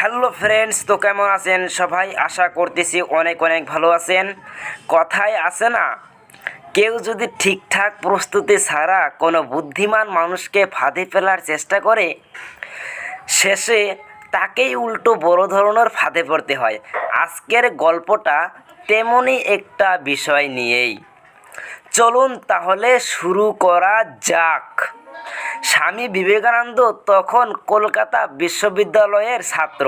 Hello friends, তো কেমন আছেন সবাই? আশা করতেছি অনেক অনেক ভালো আছেন। কথায় আছে না, কেউ যদি ঠিকঠাক প্রস্তুতি ছাড়া কোনো বুদ্ধিমান মানুষকে ফাঁদে ফেলার চেষ্টা করে, শেষে তাকেই উল্টো বড় ধরনের ফাঁদে পড়তে হয়। আজকের গল্পটা তেমনই একটা বিষয় নিয়েই। চলুন তাহলে শুরু করা যাক। স্বামী বিবেকানন্দ তখন কলকাতা বিশ্ববিদ্যালয়ের ছাত্র।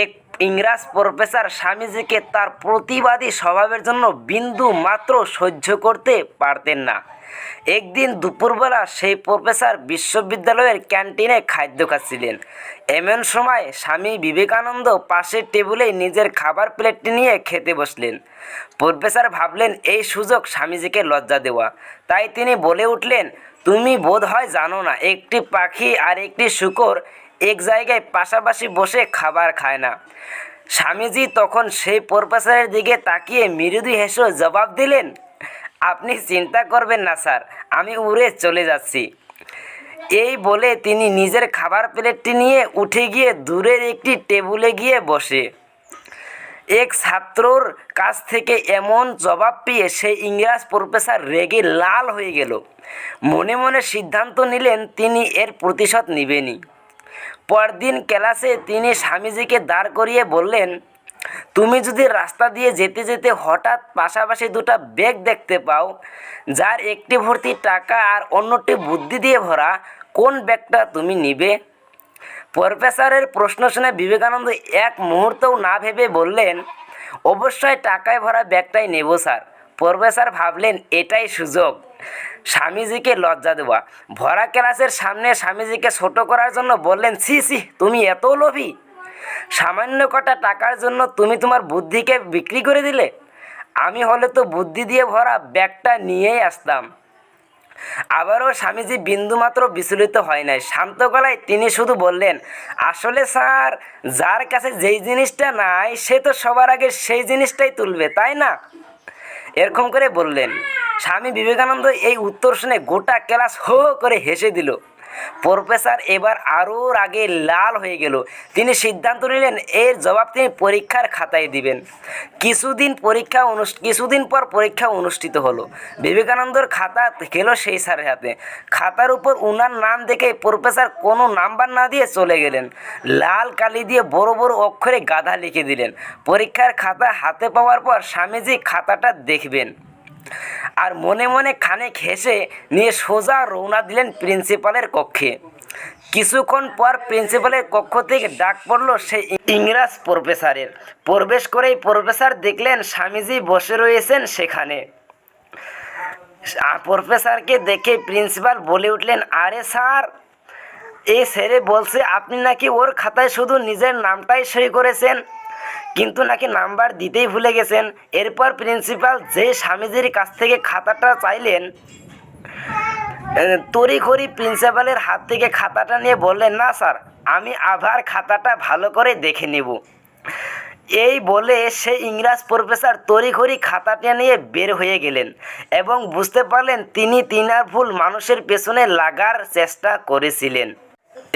এক ইংরাজ প্রফেসর স্বামীজিকে তার প্রতিবাদী স্বভাবের জন্য বিন্দু মাত্র সহ্য করতে পারতেন না। একদিন দুপুরবেলা সেই প্রফেসর বিশ্ববিদ্যালয়ের ক্যান্টিনে খাদ্য খাচ্ছিলেন। এমন সময় স্বামী বিবেকানন্দ পাশের টেবিলে নিজের খাবার প্লেটটি নিয়ে খেতে বসলেন। প্রফেসর ভাবলেন এই সুযোগ স্বামীজিকে লজ্জা দেওয়া, তাই তিনি বলে উঠলেন, তুমি বোধ হয় জানো না, একটি পাখি আর একটি শূকর এক জায়গায় পাশাপাশি বসে খাবার খায় না। স্বামীজি তখন সেই প্রফেসরের দিকে তাকিয়ে মৃদু হেসে জবাব দিলেন, আপনি চিন্তা করবেন না স্যার, আমি উড়ে চলে যাচ্ছি। এই বলে তিনি নিজের খাবার প্লেটটি নিয়ে উঠে গিয়ে দূরের একটি টেবিলে গিয়ে বসে। এক ছাত্রর কাছ থেকে এমন জবাব পেয়ে সেই ইংরাজ প্রফেসর রেগে লাল হয়ে গেল। মনে মনে সিদ্ধান্ত নিলেন তিনি এর প্রতিশোধ নেবেনই। পরদিন ক্লাসে তিনি স্বামীজিকে দাঁড় করিয়ে বললেন, তুমি যদি রাস্তা দিয়ে যেতে যেতে হঠাৎ পাশাপাশি দুটো ব্যাগ দেখতে পাও, যার একটি ভর্তি টাকা আর অন্যটি বুদ্ধি দিয়ে ভরা, কোন ব্যাগটা তুমি নিবে? প্রফেসরের প্রশ্ন শুনে বিবেকানন্দ এক মুহূর্তও না ভেবে বললেন, অবশ্যই টাকায় ভরা ব্যাগটাই নেব স্যার। প্রফেসর ভাবলেন এটাই সুযোগ স্বামীজিকে লজ্জা দেওয়া। ভরা ক্লাসের সামনে স্বামীজিকে ছোটো করার জন্য বললেন, ছি ছি, তুমি এত লোভী! সামান্য কটা টাকার জন্য তুমি তোমার বুদ্ধিকে বিক্রি করে দিলে। আমি হলে তো বুদ্ধি দিয়ে ভরা ব্যাগটা নিয়েই আসতাম। আবারও স্বামীজি বিন্দুমাত্র বিচলিত হয় নাই। শান্ত গলায় তিনি শুধু বললেন, আসলে স্যার, যার কাছে যেই জিনিসটা নাই সে তো সবার আগে সেই জিনিসটাই তুলবে, তাই না? এরকম করে বললেন। স্বামী বিবেকানন্দ এই উত্তর শুনে গোটা ক্লাস হো করে হেসে দিল। প্রফেসর এবার আরও রাগে লাল হয়ে গেল। তিনি সিদ্ধান্ত নিলেন এর জবাব তিনি পরীক্ষার খাতায় দিবেন। কিছুদিন পর পরীক্ষা অনুষ্ঠিত হলো। বিবেকানন্দর খাতা গেল সেই স্যারের হাতে। খাতার উপর উনার নাম দেখে প্রফেসর কোনো নাম্বার না দিয়ে চলে গেলেন। লাল কালি দিয়ে বড় বড় অক্ষরে গাধা লিখে দিলেন। পরীক্ষার খাতা হাতে পাওয়ার পর স্বামীজি খাতাটা দেখবেন আর মনে মনে খানিক হেসে নিয়ে সোজা রওনা দিলেন প্রিন্সিপালের কক্ষে। কিছুক্ষণ পর প্রিন্সিপালের কক্ষ থেকে ডাক পড়ল সেই ইংরাজ প্রফেসরের। প্রবেশ করেই প্রফেসর দেখলেন স্বামীজি বসে রয়েছেন সেখানে। প্রফেসরকে দেখে প্রিন্সিপাল বলে উঠলেন, আরে স্যার, এই ছেলে বলছে আপনি নাকি ওর খাতায় শুধু নিজের নামটাই সই করেছেন, কিন্তু নাকি নাম্বার দিতেই ভুলে গেছেন। এরপর প্রিন্সিপাল যে স্বামীজির কাছ থেকে খাতাটা চাইলেন, তড়িঘড়ি প্রিন্সিপালের হাত থেকে খাতাটা নিয়ে বললেন, না স্যার, আমি আবার খাতাটা ভালো করে দেখে নেব। এই বলে সেই ইংরাজ প্রফেসর তড়িঘড়ি খাতাটা নিয়ে বের হয়ে গেলেন এবং বুঝতে পারলেন তিনি তিনার ভুল মানুষের পেছনে লাগার চেষ্টা করেছিলেন।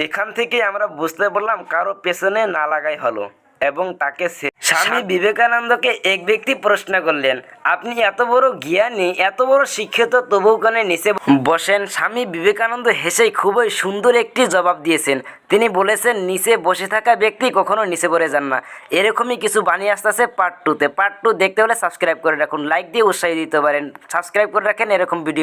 এখান থেকে আমরা বুঝতে পারলাম কারো পেছনে না লাগাই হলো এবং তাকে স্বামী বিবেকানন্দকে এক ব্যক্তি প্রশ্ন করলেন, আপনি এত বড় জ্ঞানী, এত বড় শিক্ষিত, তবুও কেন নিচে বসেন? স্বামী বিবেকানন্দ হেসে খুবই সুন্দর একটি জবাব দিয়েছেন। তিনি বলেছেন, নিচে বসে থাকা ব্যক্তি কখনো নিচে পড়ে যান না। এরকমই কিছু বানিয়ে আসতেছে পার্ট 2-তে। পার্ট 2 দেখতে হলে সাবস্ক্রাইব করে রাখুন, লাইক দিয়ে উৎসাহ দিতে পারেন। সাবস্ক্রাইব করে রাখেন এরকম ভিডিও।